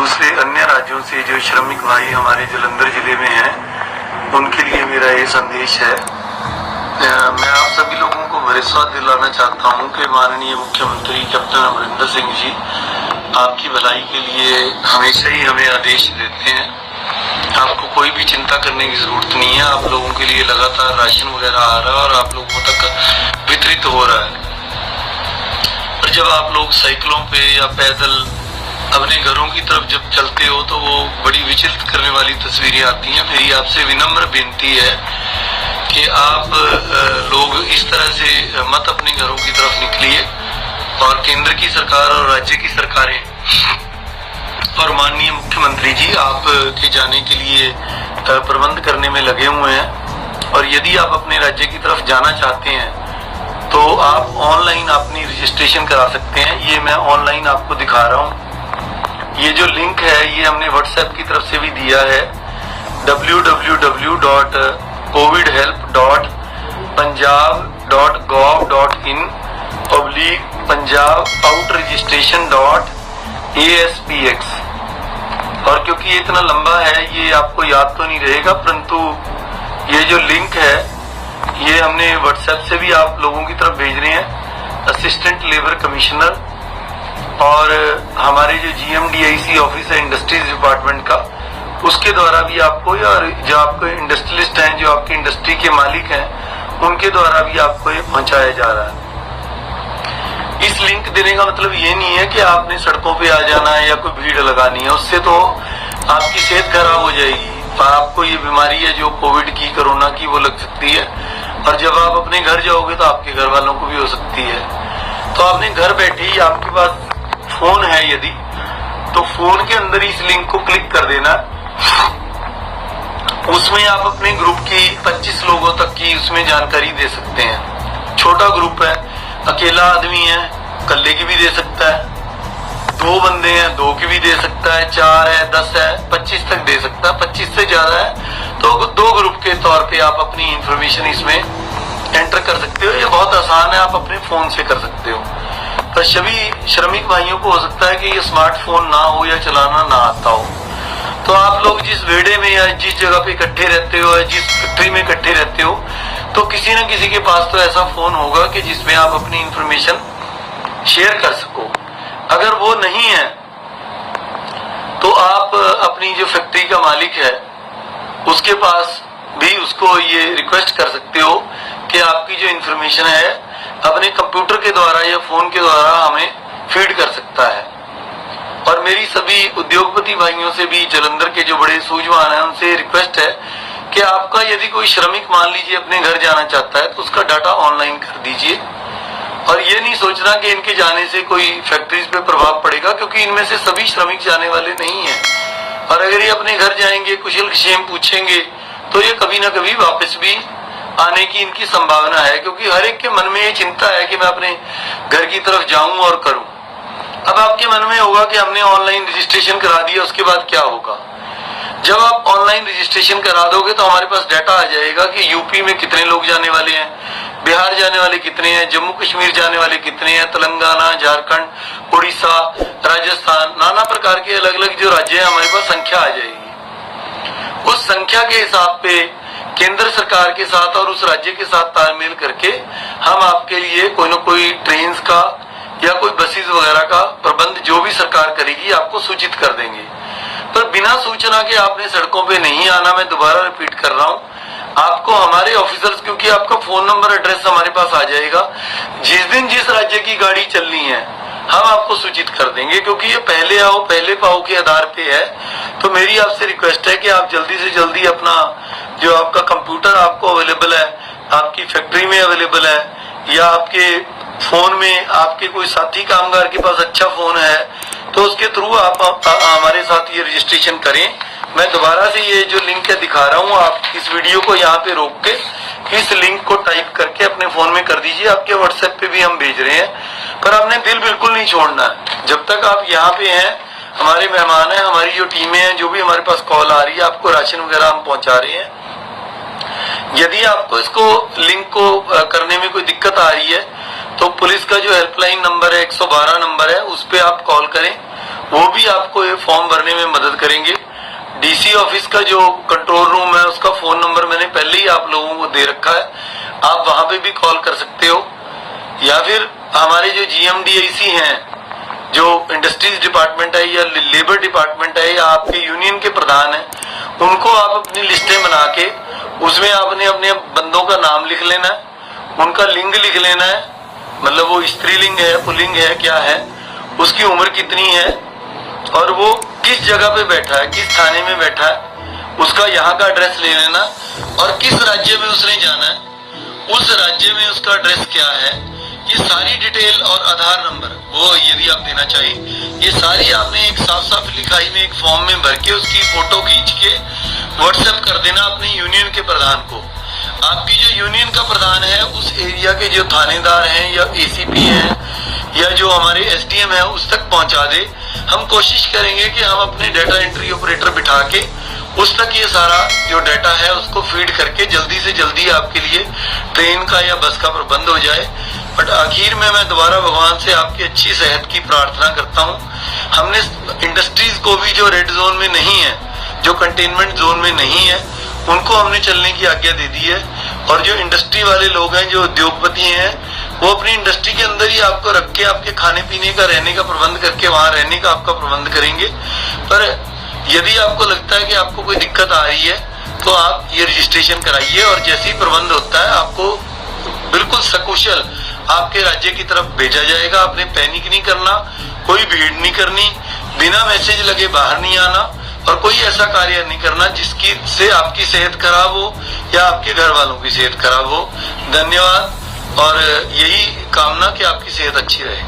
दूसरे अन्य राज्यों से जो श्रमिक भाई हमारे जलंधर जिले में हैं, उनके लिए मेरा ये संदेश है। मैं आप सभी लोगों को भरोसा दिलाना चाहता हूं कि माननीय मुख्यमंत्री कैप्टन अमरिंदर सिंह जी आपकी भलाई के लिए हमेशा ही हमें आदेश देते हैं। आपको कोई भी चिंता करने की जरूरत नहीं है। आप लोगों के लिए लगातार राशन वगैरह आ रहा है और आप लोगों तक वितरित हो रहा है। और जब आप लोग साइकिलों पे या पैदल अपने घरों की तरफ जब चलते हो तो वो बड़ी विचलित करने वाली तस्वीरें आती हैं। मेरी आपसे विनम्र बेनती है कि आप लोग इस तरह से मत अपने घरों की तरफ निकलिए और केंद्र की सरकार और राज्य की सरकारें और माननीय मुख्यमंत्री जी आप के जाने के लिए प्रबंध करने में लगे हुए हैं। और यदि आप अपने राज्य की तरफ जाना चाहते हैं तो आप ऑनलाइन अपनी रजिस्ट्रेशन करा सकते हैं। ये मैं ऑनलाइन आपको दिखा रहा हूँ। ये जो लिंक है ये हमने व्हाट्सएप की तरफ से भी दिया है, www.covid-punjab.gov.in/punjab-out-registration.aspx। और क्योंकि ये इतना लंबा है ये आपको याद तो नहीं रहेगा, परंतु ये जो लिंक है ये हमने व्हाट्सएप से भी आप लोगों की तरफ भेज रहे हैं। असिस्टेंट लेबर कमिश्नर और हमारे जो GMDIC ऑफिस है इंडस्ट्रीज डिपार्टमेंट का, उसके द्वारा भी आपको, और जो आपके इंडस्ट्रियलिस्ट हैं, जो आपकी इंडस्ट्री के मालिक हैं, उनके द्वारा भी आपको ये पहुंचाया जा रहा है। इस लिंक देने का मतलब ये नहीं है कि आपने सड़कों पे आ जाना है या कोई भीड़ लगानी है। उससे तो आपकी सेहत खराब हो जाएगी। आपको ये बीमारी है जो कोविड की, कोरोना की, वो लग सकती है। और जब आप अपने घर जाओगे तो आपके घर वालों को भी हो सकती है। तो आपने घर बैठे ही, आपके पास फोन है यदि, तो फोन के अंदर इस लिंक को क्लिक कर देना। उसमें आप अपने ग्रुप की 25 लोगों तक की उसमें जानकारी दे सकते हैं। छोटा ग्रुप है, अकेला आदमी है, कल्ले की भी दे सकता है, 2 बंदे हैं 2 की भी दे सकता है, 4 है, 10 है, 25 तक दे सकता है। 25 से ज्यादा है तो 2 ग्रुप के तौर पे आप अपनी इंफॉर्मेशन इसमें एंटर कर सकते हो। ये बहुत आसान है, आप अपने फोन से कर सकते हो। पर सभी श्रमिक भाइयों को हो सकता है कि ये स्मार्टफोन ना हो या चलाना ना आता हो। तो आप लोग जिस वेड़े में या जिस जगह पे इकट्ठे रहते हो या जिस फैक्ट्री में इकट्ठे रहते हो, तो किसी न किसी के पास तो ऐसा फोन होगा कि जिसमें आप अपनी इंफॉर्मेशन शेयर कर सको। अगर वो नहीं है तो आप अपनी जो फैक्ट्री का मालिक है उसके पास भी उसको ये रिक्वेस्ट कर सकते हो कि आपकी जो इंफॉर्मेशन है अपने कंप्यूटर के द्वारा या फोन के द्वारा हमें फीड कर सकता है। और मेरी सभी उद्योगपति भाइयों से भी, जलंधर के जो बड़े सूझवान हैं, उनसे रिक्वेस्ट है कि आपका यदि कोई श्रमिक मान लीजिए अपने घर जाना चाहता है तो उसका डाटा ऑनलाइन कर दीजिए। और ये नहीं सोचना कि इनके जाने से कोई फैक्ट्रीज पे प्रभाव पड़ेगा, क्योंकि इनमें से सभी श्रमिक जाने वाले नहीं है। और अगर ये अपने घर जाएंगे, कुशल क्षेम पूछेंगे, तो ये कभी ना कभी वापस भी आने की इनकी संभावना है, क्योंकि हर एक के मन में ये चिंता है कि मैं अपने घर की तरफ जाऊं और करूं। अब आपके मन में होगा कि हमने ऑनलाइन रजिस्ट्रेशन करा दिया, उसके बाद क्या होगा। जब आप ऑनलाइन रजिस्ट्रेशन करा दोगे तो हमारे पास डाटा आ जाएगा कि यूपी में कितने लोग जाने वाले हैं, बिहार जाने वाले कितने हैं, जम्मू कश्मीर जाने वाले कितने हैं, तेलंगाना, झारखंड, उड़ीसा, राजस्थान, नाना प्रकार के अलग अलग जो राज्य है हमारे पास संख्या आ जाएगी। उस संख्या के हिसाब पे केंद्र सरकार के साथ और उस राज्य के साथ तालमेल करके हम आपके लिए कोई न कोई ट्रेन का या कोई बसेस वगैरह का प्रबंध जो भी सरकार करेगी आपको सूचित कर देंगे। पर बिना सूचना के आपने सड़कों पे नहीं आना। मैं दोबारा रिपीट कर रहा हूँ, आपको हमारे ऑफिसर्स, क्योंकि आपका फोन नंबर एड्रेस हमारे पास आ जाएगा, जिस दिन जिस राज्य की गाड़ी चलनी है हम आपको सूचित कर देंगे, क्योंकि ये पहले आओ पहले पाओ के आधार पे है। तो मेरी आपसे रिक्वेस्ट है कि आप जल्दी से जल्दी अपना जो आपका कंप्यूटर आपको अवेलेबल है, आपकी फैक्ट्री में अवेलेबल है, या आपके फोन में आपके कोई साथी कामगार के पास अच्छा फोन है, तो उसके थ्रू आप हमारे साथ ये रजिस्ट्रेशन करें। मैं दोबारा से ये जो लिंक है दिखा रहा हूँ, आप इस वीडियो को यहाँ पे रोक के इस लिंक को टाइप करके अपने फोन में कर दीजिए। आपके व्हाट्सएप पे भी हम भेज रहे हैं, पर आपने दिल बिल्कुल नहीं छोड़ना है। जब तक आप यहाँ पे हैं, हमारे मेहमान हैं, हमारी जो टीमें हैं, जो भी हमारे पास कॉल आ रही है, आपको राशन वगैरह हम पहुंचा रहे हैं। यदि आपको इसको लिंक को करने में कोई दिक्कत आ रही है तो पुलिस का जो हेल्पलाइन नंबर है 112 नंबर है, उस पे आप कॉल करें वो भी आपको ये फॉर्म भरने में मदद करेंगे। डीसी ऑफिस का जो कंट्रोल रूम है उसका फोन नंबर मैंने पहले ही आप लोगों को दे रखा है, आप वहां पे भी कॉल कर सकते हो। या फिर हमारे जो GMDIC हैं, जो इंडस्ट्रीज डिपार्टमेंट है या लेबर डिपार्टमेंट है या आपके यूनियन के प्रधान है, उनको आप अपनी लिस्टें बना के उसमें आपने अपने बंदों का नाम लिख लेना है, उनका लिंग लिख लेना है, मतलब वो स्त्रीलिंग है पुल्लिंग है क्या है, उसकी उम्र कितनी है और वो किस जगह पे बैठा है, किस थाने में बैठा है, उसका यहाँ का एड्रेस ले लेना और किस राज्य में उसने जाना है, उस राज्य में उसका एड्रेस क्या है, ये सारी डिटेल और आधार नंबर वो ये भी आप देना चाहिए। ये सारी आपने एक साफ साफ लिखाई में एक फॉर्म में भर के उसकी फोटो खींच के व्हाट्सएप कर देना अपने यूनियन के प्रधान को। आपकी जो यूनियन का प्रधान है उस एरिया के जो थानेदार हैं या ACP हैं या जो हमारे SDM है उस तक पहुंचा दे। हम कोशिश करेंगे कि हम अपने डाटा एंट्री ऑपरेटर बिठा के उस तक ये सारा जो डाटा है उसको फीड करके जल्दी से जल्दी आपके लिए ट्रेन का या बस का प्रबंध हो जाए। बट आखिर में मैं दोबारा भगवान से आपकी अच्छी सेहत की प्रार्थना करता हूँ। हमने इंडस्ट्रीज को भी जो रेड जोन में नहीं है, जो कंटेनमेंट जोन में नहीं है, उनको हमने चलने की आज्ञा दे दी है। और जो इंडस्ट्री वाले लोग हैं, जो उद्योगपति हैं, वो अपनी इंडस्ट्री के अंदर ही आपको रख के आपके खाने पीने का रहने का प्रबंध करके वहां रहने का आपका प्रबंध करेंगे। पर यदि आपको लगता है कि आपको कोई दिक्कत आ रही है तो आप ये रजिस्ट्रेशन कराइए और जैसे ही प्रबंध होता है आपको बिल्कुल सकुशल आपके राज्य की तरफ भेजा जाएगा। आपने पैनिक नहीं करना, कोई भीड़ नहीं करनी, बिना मैसेज लगे बाहर नहीं आना और कोई ऐसा कार्य नहीं करना जिसकी से आपकी सेहत खराब हो या आपके घर वालों की सेहत खराब हो। धन्यवाद और यही कामना कि आपकी सेहत अच्छी रहे।